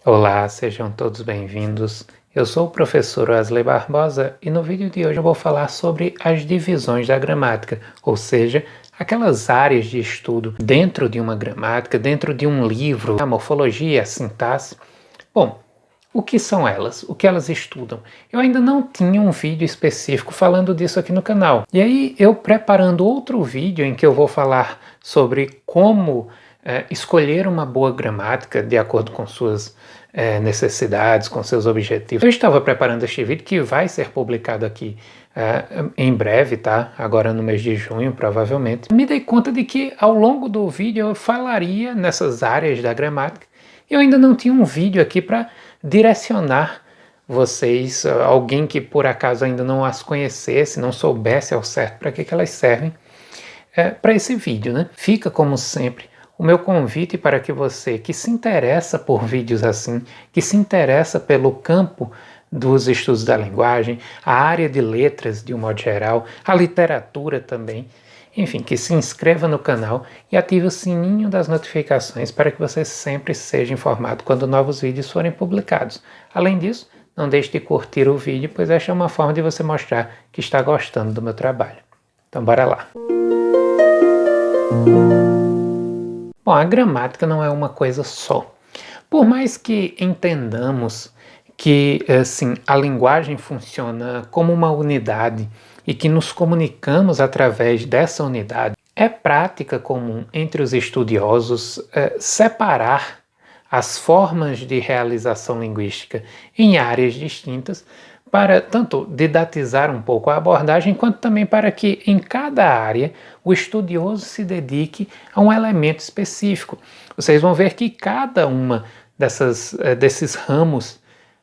Olá, sejam todos bem-vindos. Eu sou o professor Wesley Barbosa e no vídeo de hoje eu vou falar sobre as divisões da gramática, ou seja, aquelas áreas de estudo dentro de uma gramática, dentro de um livro, a morfologia, a sintaxe. Bom, o que são elas? O que elas estudam? Eu ainda não tinha um vídeo específico falando disso aqui no canal. E aí, eu preparando outro vídeo em que eu vou falar sobre como escolher uma boa gramática de acordo com suas necessidades, com seus objetivos. Eu estava preparando este vídeo que vai ser publicado aqui em breve, tá? Agora no mês de junho, provavelmente. Me dei conta de que ao longo do vídeo eu falaria nessas áreas da gramática. Eu ainda não tinha um vídeo aqui para direcionar vocês, alguém que por acaso ainda não as conhecesse, não soubesse ao certo para que elas servem, para esse vídeo, né? Fica, como sempre, o meu convite para que você que se interessa por vídeos assim, que se interessa pelo campo dos estudos da linguagem, a área de letras de um modo geral, a literatura também, enfim, que se inscreva no canal e ative o sininho das notificações para que você sempre seja informado quando novos vídeos forem publicados. Além disso, não deixe de curtir o vídeo, pois esta é uma forma de você mostrar que está gostando do meu trabalho. Então bora lá! Bom, a gramática não é uma coisa só. Por mais que entendamos que, assim, a linguagem funciona como uma unidade e que nos comunicamos através dessa unidade, é prática comum entre os estudiosos separar as formas de realização linguística em áreas distintas para tanto didatizar um pouco a abordagem, quanto também para que em cada área o estudioso se dedique a um elemento específico. Vocês vão ver que cada uma desses ramos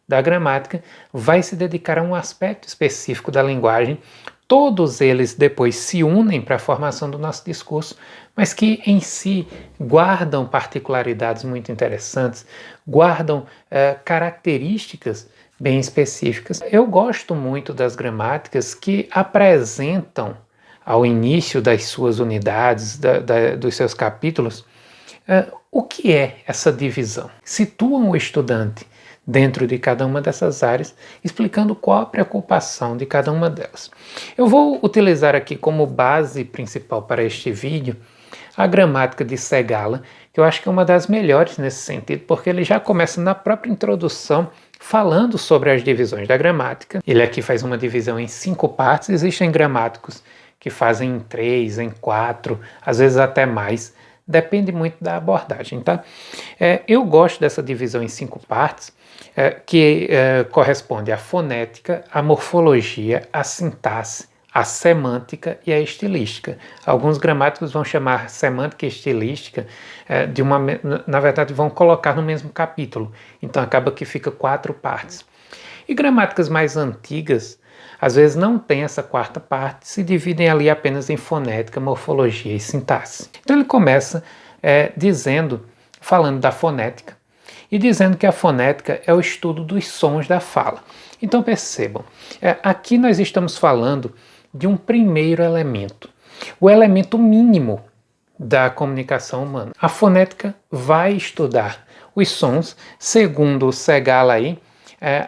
da gramática vai se dedicar a um aspecto específico da linguagem. Todos eles depois se unem para a formação do nosso discurso, mas que em si guardam particularidades muito interessantes, guardam características bem específicas. Eu gosto muito das gramáticas que apresentam ao início das suas unidades, dos seus capítulos, o que é essa divisão. Situam o estudante dentro de cada uma dessas áreas, explicando qual a preocupação de cada uma delas. Eu vou utilizar aqui como base principal para este vídeo a gramática de Segala, que eu acho que é uma das melhores nesse sentido, porque ele já começa na própria introdução falando sobre as divisões da gramática. Ele aqui faz uma divisão em 5 partes, existem gramáticos que fazem em 3, em 4, às vezes até mais, depende muito da abordagem, tá? Eu gosto dessa divisão em 5 partes, que corresponde à fonética, à morfologia, à sintaxe, a semântica e a estilística. Alguns gramáticos vão chamar semântica e estilística na verdade vão colocar no mesmo capítulo, então acaba que fica 4 partes. E gramáticas mais antigas, às vezes não tem essa quarta parte, se dividem ali apenas em fonética, morfologia e sintaxe. Então ele começa falando da fonética, e dizendo que a fonética é o estudo dos sons da fala. Então percebam, aqui nós estamos falando de um primeiro elemento, o elemento mínimo da comunicação humana. A fonética vai estudar os sons, segundo o Segala aí,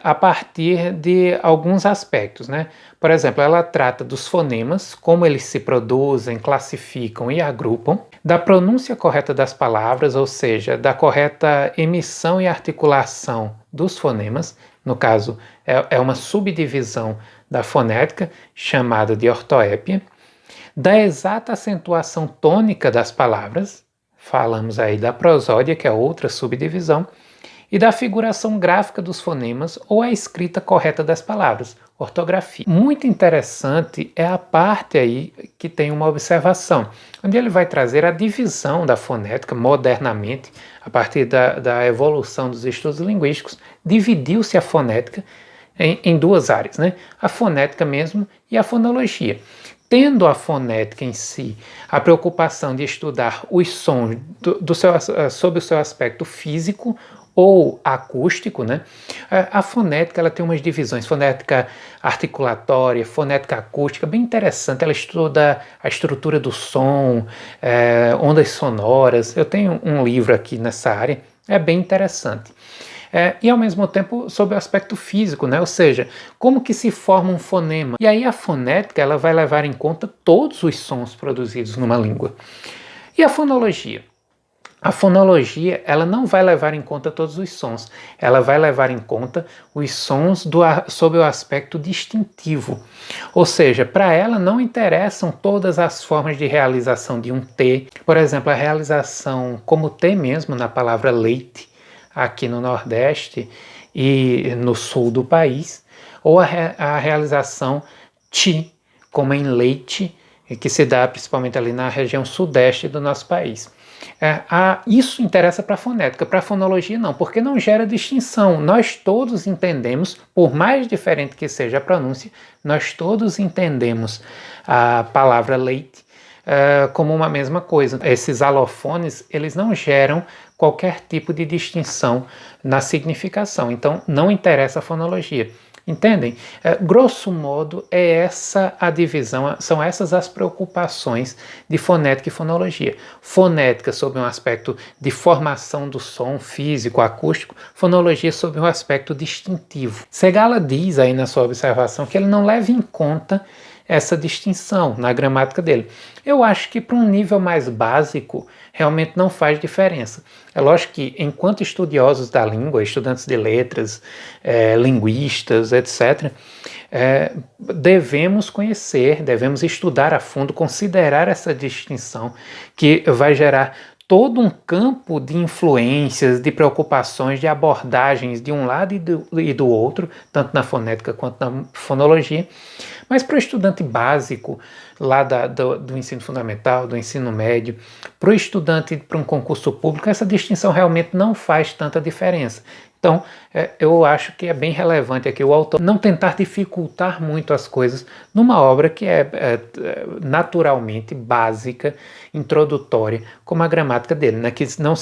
a partir de alguns aspectos, né? Por exemplo, ela trata dos fonemas, como eles se produzem, classificam e agrupam, da pronúncia correta das palavras, ou seja, da correta emissão e articulação dos fonemas, no caso, é uma subdivisão da fonética, chamada de ortoépia, da exata acentuação tônica das palavras, falamos aí da prosódia, que é outra subdivisão, e da figuração gráfica dos fonemas ou a escrita correta das palavras, ortografia. Muito interessante é a parte aí que tem uma observação, onde ele vai trazer a divisão da fonética modernamente, a partir da evolução dos estudos linguísticos, dividiu-se a fonética em 2 áreas, né? A fonética mesmo e a fonologia. Tendo a fonética em si a preocupação de estudar os sons sob o seu aspecto físico ou acústico, né? A fonética ela tem umas divisões, fonética articulatória, fonética acústica, bem interessante. Ela estuda a estrutura do som, ondas sonoras. Eu tenho um livro aqui nessa área, é bem interessante. e ao mesmo tempo sob o aspecto físico, né? Ou seja, como que se forma um fonema. E aí a fonética ela vai levar em conta todos os sons produzidos numa língua. E a fonologia? A fonologia ela não vai levar em conta todos os sons, ela vai levar em conta os sons sob o aspecto distintivo. Ou seja, para ela não interessam todas as formas de realização de um T. Por exemplo, a realização como T mesmo na palavra leite, aqui no Nordeste e no sul do país, ou a realização ti, como em leite, que se dá principalmente ali na região sudeste do nosso país. Isso interessa para a fonética, para a fonologia não, porque não gera distinção. Nós todos entendemos, por mais diferente que seja a pronúncia, nós todos entendemos a palavra leite como uma mesma coisa. Esses alofones, eles não geram qualquer tipo de distinção na significação, então não interessa a fonologia. Entendem? Grosso modo, é essa a divisão, são essas as preocupações de fonética e fonologia. Fonética sob um aspecto de formação do som físico, acústico, fonologia sob um aspecto distintivo. Segala diz aí na sua observação que ele não leva em conta essa distinção na gramática dele. Eu acho que para um nível mais básico realmente não faz diferença. É lógico que enquanto estudiosos da língua, estudantes de letras, linguistas, etc., devemos conhecer, devemos estudar a fundo, considerar essa distinção que vai gerar todo um campo de influências, de preocupações, de abordagens de um lado e do outro, tanto na fonética quanto na fonologia. Mas para o estudante básico, lá do ensino fundamental, do ensino médio, para o estudante para um concurso público, essa distinção realmente não faz tanta diferença. Então, eu acho que é bem relevante aqui o autor não tentar dificultar muito as coisas numa obra que é naturalmente básica, introdutória, como a gramática dele, né? Que não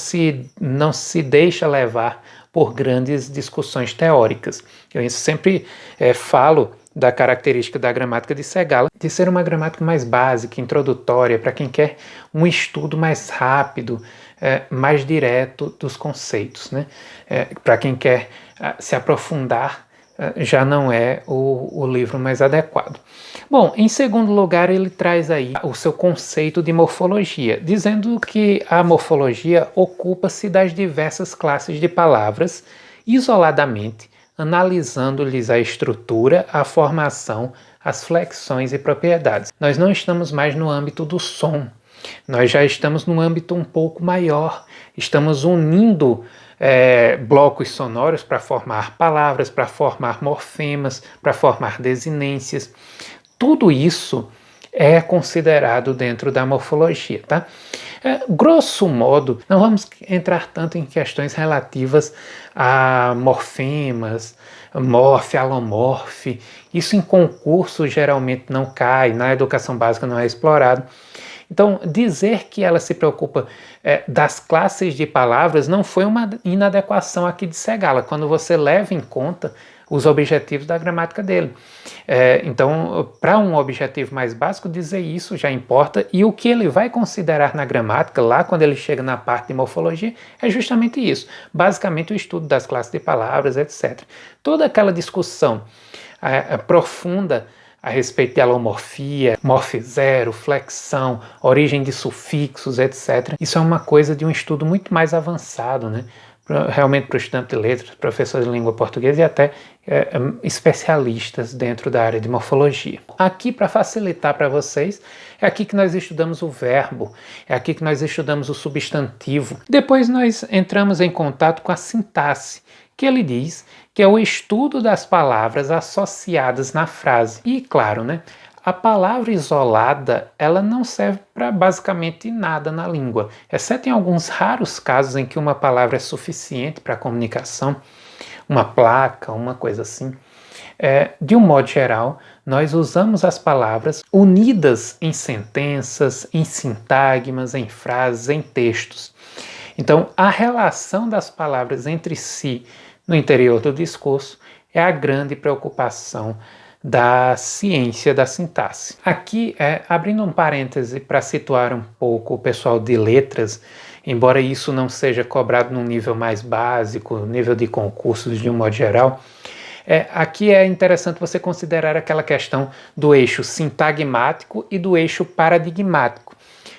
se deixa levar por grandes discussões teóricas. Eu sempre falo da característica da gramática de Segala, de ser uma gramática mais básica, introdutória, para quem quer um estudo mais rápido, mais direto dos conceitos, né? Para quem quer se aprofundar, já não é o livro mais adequado. Bom, em segundo lugar, ele traz aí o seu conceito de morfologia, dizendo que a morfologia ocupa-se das diversas classes de palavras isoladamente, analisando-lhes a estrutura, a formação, as flexões e propriedades. Nós não estamos mais no âmbito do som, nós já estamos num âmbito um pouco maior, estamos unindo blocos sonoros para formar palavras, para formar morfemas, para formar desinências. Tudo isso é considerado dentro da morfologia, tá? Grosso modo, não vamos entrar tanto em questões relativas a morfemas, morfe, alomorfe. Isso em concurso geralmente não cai, na educação básica não é explorado. Então, dizer que ela se preocupa das classes de palavras não foi uma inadequação aqui de Segala, quando você leva em conta os objetivos da gramática dele. Então, para um objetivo mais básico, dizer isso já importa, e o que ele vai considerar na gramática, lá quando ele chega na parte de morfologia, é justamente isso. Basicamente, o estudo das classes de palavras, etc. Toda aquela discussão profunda a respeito de alomorfia, morfe zero, flexão, origem de sufixos, etc. Isso é uma coisa de um estudo muito mais avançado, né? Realmente para o estudante de letras, professor de língua portuguesa e até especialistas dentro da área de morfologia. Aqui, para facilitar para vocês, é aqui que nós estudamos o verbo, é aqui que nós estudamos o substantivo. Depois nós entramos em contato com a sintaxe, que ele diz que é o estudo das palavras associadas na frase. E claro, né? A palavra isolada, ela não serve para basicamente nada na língua, exceto em alguns raros casos em que uma palavra é suficiente para a comunicação, uma placa, uma coisa assim. De um modo geral, nós usamos as palavras unidas em sentenças, em sintagmas, em frases, em textos. Então, a relação das palavras entre si no interior do discurso é a grande preocupação da ciência da sintaxe. Aqui, abrindo um parêntese para situar um pouco o pessoal de letras embora isso não seja cobrado num nível mais básico, nível de concursos de um modo geral, aqui é interessante você considerar aquela questão do eixo sintagmático e do eixo paradigmático.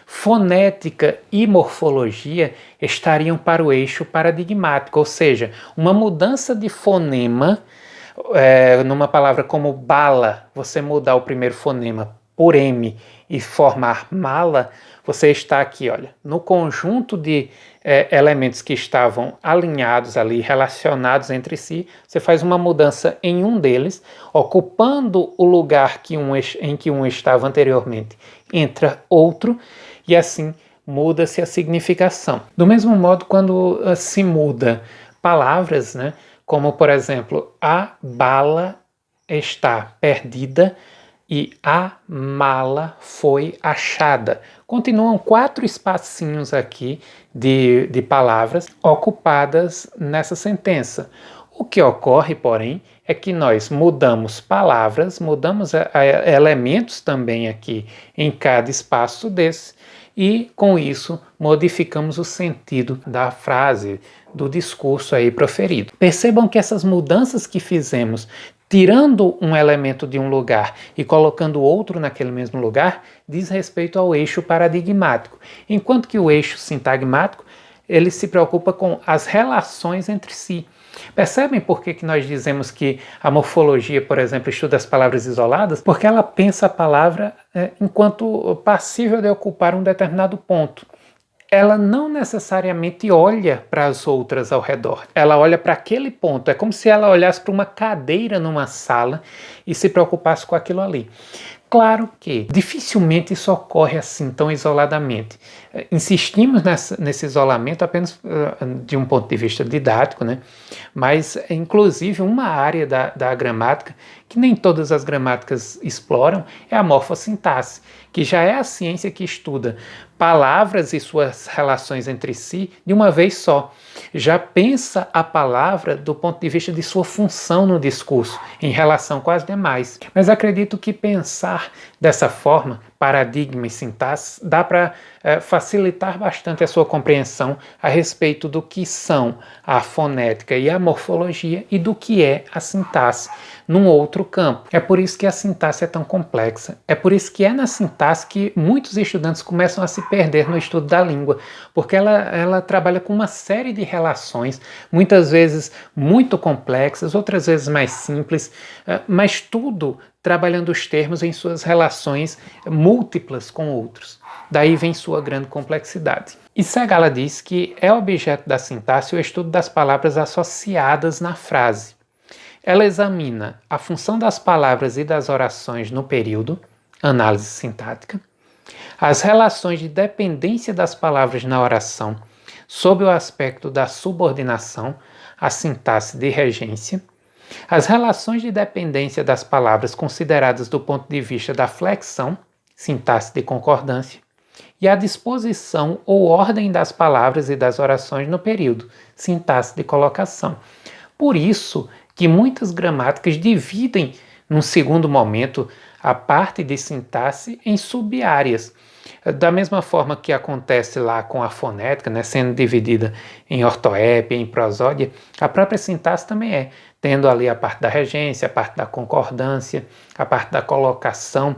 Fonética e morfologia estariam para o eixo paradigmático, ou seja, uma mudança de fonema, numa palavra como bala, você mudar o primeiro fonema por M e formar mala, você está aqui, olha, no conjunto de elementos que estavam alinhados ali, relacionados entre si, você faz uma mudança em um deles, ocupando o lugar em que um estava anteriormente, entra outro, e assim muda-se a significação. Do mesmo modo, quando se muda palavras, né, como por exemplo, a bala está perdida e a mala foi achada. Continuam 4 espacinhos aqui de palavras ocupadas nessa sentença. O que ocorre, porém, é que nós mudamos palavras, mudamos elementos também aqui em cada espaço desse, e com isso modificamos o sentido da frase, do discurso aí proferido. Percebam que essas mudanças que fizemos, tirando um elemento de um lugar e colocando outro naquele mesmo lugar, diz respeito ao eixo paradigmático, enquanto que o eixo sintagmático, ele se preocupa com as relações entre si. Percebem por que nós dizemos que a morfologia, por exemplo, estuda as palavras isoladas? Porque ela pensa a palavra enquanto passível de ocupar um determinado ponto. Ela não necessariamente olha para as outras ao redor. Ela olha para aquele ponto. É como se ela olhasse para uma cadeira numa sala e se preocupasse com aquilo ali. Claro que dificilmente isso ocorre assim tão isoladamente. Insistimos nesse isolamento apenas de um ponto de vista didático, né? Mas inclusive uma área da gramática que nem todas as gramáticas exploram é a morfossintaxe, que já é a ciência que estuda palavras e suas relações entre si de uma vez só. Já pensa a palavra do ponto de vista de sua função no discurso, em relação com as demais. Mas acredito que pensar dessa forma, paradigma e sintaxe, dá para facilitar bastante a sua compreensão a respeito do que são a fonética e a morfologia e do que é a sintaxe num outro campo. É por isso que a sintaxe é tão complexa. É por isso que é na sintaxe que muitos estudantes começam a se perder no estudo da língua, porque ela trabalha com uma série de relações, muitas vezes muito complexas, outras vezes mais simples, mas tudo trabalhando os termos em suas relações múltiplas com outros. Daí vem sua grande complexidade. E Segala diz que é objeto da sintaxe o estudo das palavras associadas na frase. Ela examina a função das palavras e das orações no período, análise sintática, as relações de dependência das palavras na oração, sob o aspecto da subordinação, a sintaxe de regência, as relações de dependência das palavras consideradas do ponto de vista da flexão, sintaxe de concordância, e a disposição ou ordem das palavras e das orações no período, sintaxe de colocação. Por isso que muitas gramáticas dividem, num segundo momento, a parte de sintaxe em sub-áreas. Da mesma forma que acontece lá com a fonética, né, sendo dividida em ortoépia, em prosódia, a própria sintaxe também é, tendo ali a parte da regência, a parte da concordância, a parte da colocação.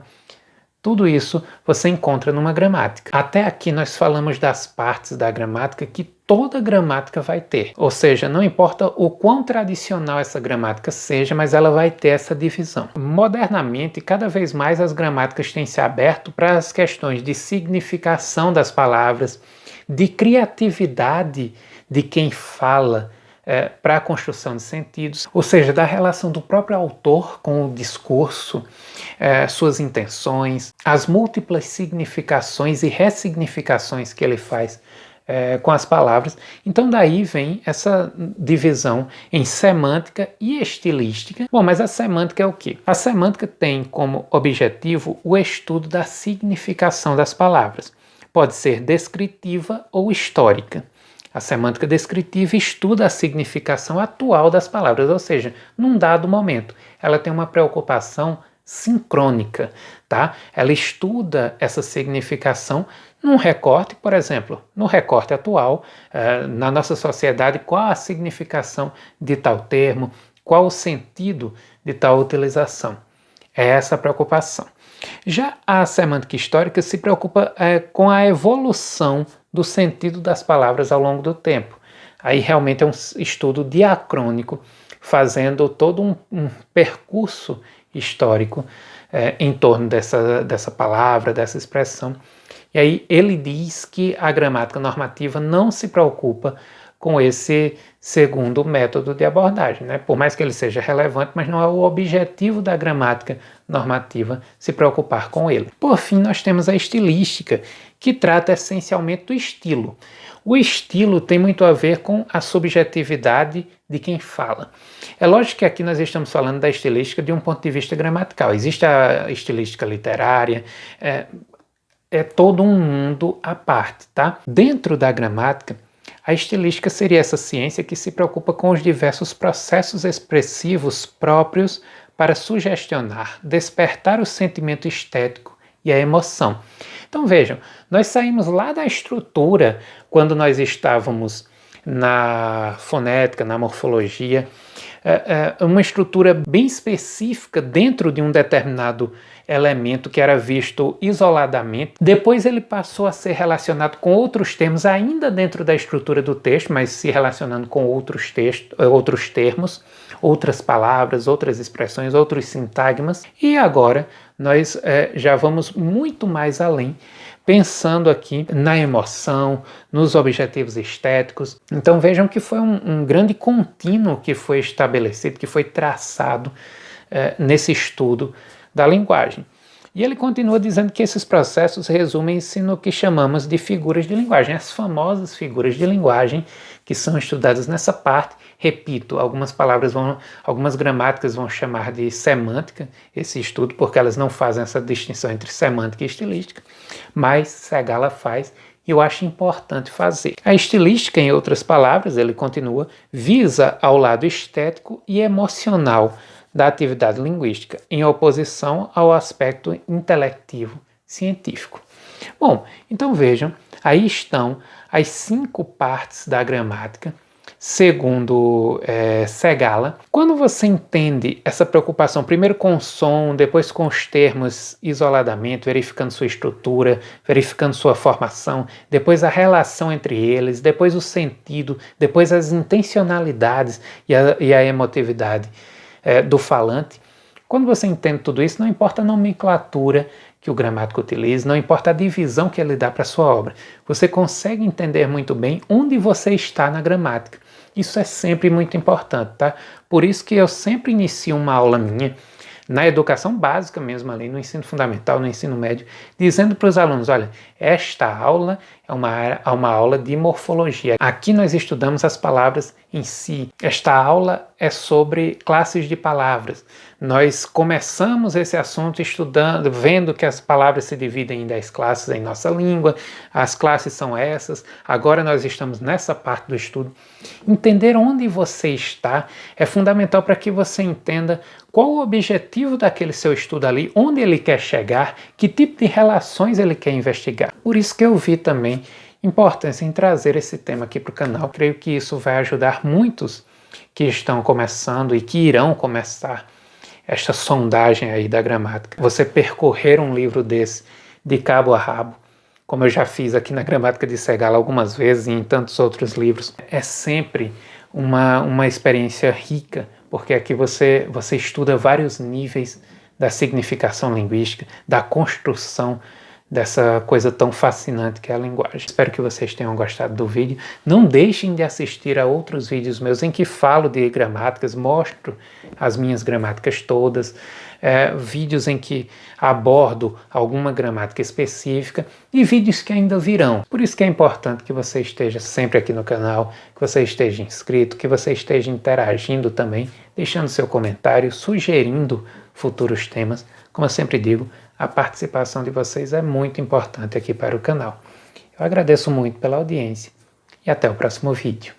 Tudo isso você encontra numa gramática. Até aqui nós falamos das partes da gramática que toda gramática vai ter. Ou seja, não importa o quão tradicional essa gramática seja, mas ela vai ter essa divisão. Modernamente, cada vez mais as gramáticas têm se aberto para as questões de significação das palavras, de criatividade de quem fala, para a construção de sentidos, ou seja, da relação do próprio autor com o discurso, suas intenções, as múltiplas significações e ressignificações que ele faz com as palavras. Então daí vem essa divisão em semântica e estilística. Bom, mas a semântica é o quê? A semântica tem como objetivo o estudo da significação das palavras. Pode ser descritiva ou histórica. A semântica descritiva estuda a significação atual das palavras, ou seja, num dado momento. Ela tem uma preocupação sincrônica, tá? Ela estuda essa significação num recorte, por exemplo, no recorte atual, na nossa sociedade, qual a significação de tal termo, qual o sentido de tal utilização. É essa a preocupação. Já a semântica histórica se preocupa com a evolução do sentido das palavras ao longo do tempo. Aí realmente é um estudo diacrônico, fazendo todo um percurso histórico em torno dessa palavra, dessa expressão. E aí ele diz que a gramática normativa não se preocupa com esse segundo método de abordagem, né? Por mais que ele seja relevante, mas não é o objetivo da gramática normativa se preocupar com ele. Por fim, nós temos a estilística, que trata essencialmente do estilo. O estilo tem muito a ver com a subjetividade de quem fala. É lógico que aqui nós estamos falando da estilística de um ponto de vista gramatical. Existe a estilística literária, é todo um mundo à parte, tá? Dentro da gramática, a estilística seria essa ciência que se preocupa com os diversos processos expressivos próprios para sugestionar, despertar o sentimento estético e a emoção. Então vejam, nós saímos lá da estrutura quando nós estávamos na fonética, na morfologia, uma estrutura bem específica dentro de um determinado elemento que era visto isoladamente. Depois ele passou a ser relacionado com outros termos, ainda dentro da estrutura do texto, mas se relacionando com outros termos, outras palavras, outras expressões, outros sintagmas. E agora nós já vamos muito mais além, pensando aqui na emoção, nos objetivos estéticos. Então vejam que foi um grande contínuo que foi estabelecido, que foi traçado nesse estudo da linguagem. E ele continua dizendo que esses processos resumem-se no que chamamos de figuras de linguagem, as famosas figuras de linguagem que são estudadas nessa parte. Repito, algumas gramáticas vão chamar de semântica esse estudo, porque elas não fazem essa distinção entre semântica e estilística, mas Segala faz e eu acho importante fazer. A estilística, em outras palavras, ele continua, visa ao lado estético e emocional da atividade linguística, em oposição ao aspecto intelectivo científico. Bom, então vejam, aí estão as 5 partes da gramática, segundo Segala. Quando você entende essa preocupação, primeiro com o som, depois com os termos isoladamente, verificando sua estrutura, verificando sua formação, depois a relação entre eles, depois o sentido, depois as intencionalidades e a emotividade do falante. Quando você entende tudo isso, não importa a nomenclatura que o gramático utiliza, não importa a divisão que ele dá para a sua obra, você consegue entender muito bem onde você está na gramática. Isso é sempre muito importante, tá? Por isso que eu sempre inicio uma aula minha, na educação básica mesmo ali, no ensino fundamental, no ensino médio, dizendo para os alunos, olha, esta aula é uma aula de morfologia. Aqui nós estudamos as palavras em si. Esta aula é sobre classes de palavras. Nós começamos esse assunto estudando, vendo que as palavras se dividem em 10 classes em nossa língua, as classes são essas, agora nós estamos nessa parte do estudo. Entender onde você está é fundamental para que você entenda qual o objetivo daquele seu estudo ali, onde ele quer chegar, que tipo de relações ele quer investigar. Por isso que eu vi também importância em trazer esse tema aqui para o canal. Creio que isso vai ajudar muitos que estão começando e que irão começar esta sondagem aí da gramática. Você percorrer um livro desse de cabo a rabo, como eu já fiz aqui na Gramática de Segala algumas vezes e em tantos outros livros, é sempre uma experiência rica, porque aqui você estuda vários níveis da significação linguística, da construção dessa coisa tão fascinante que é a linguagem. Espero que vocês tenham gostado do vídeo. Não deixem de assistir a outros vídeos meus em que falo de gramáticas, mostro as minhas gramáticas todas, vídeos em que abordo alguma gramática específica e vídeos que ainda virão. Por isso que é importante que você esteja sempre aqui no canal, que você esteja inscrito, que você esteja interagindo também, deixando seu comentário, sugerindo futuros temas. Como eu sempre digo, a participação de vocês é muito importante aqui para o canal. Eu agradeço muito pela audiência e até o próximo vídeo.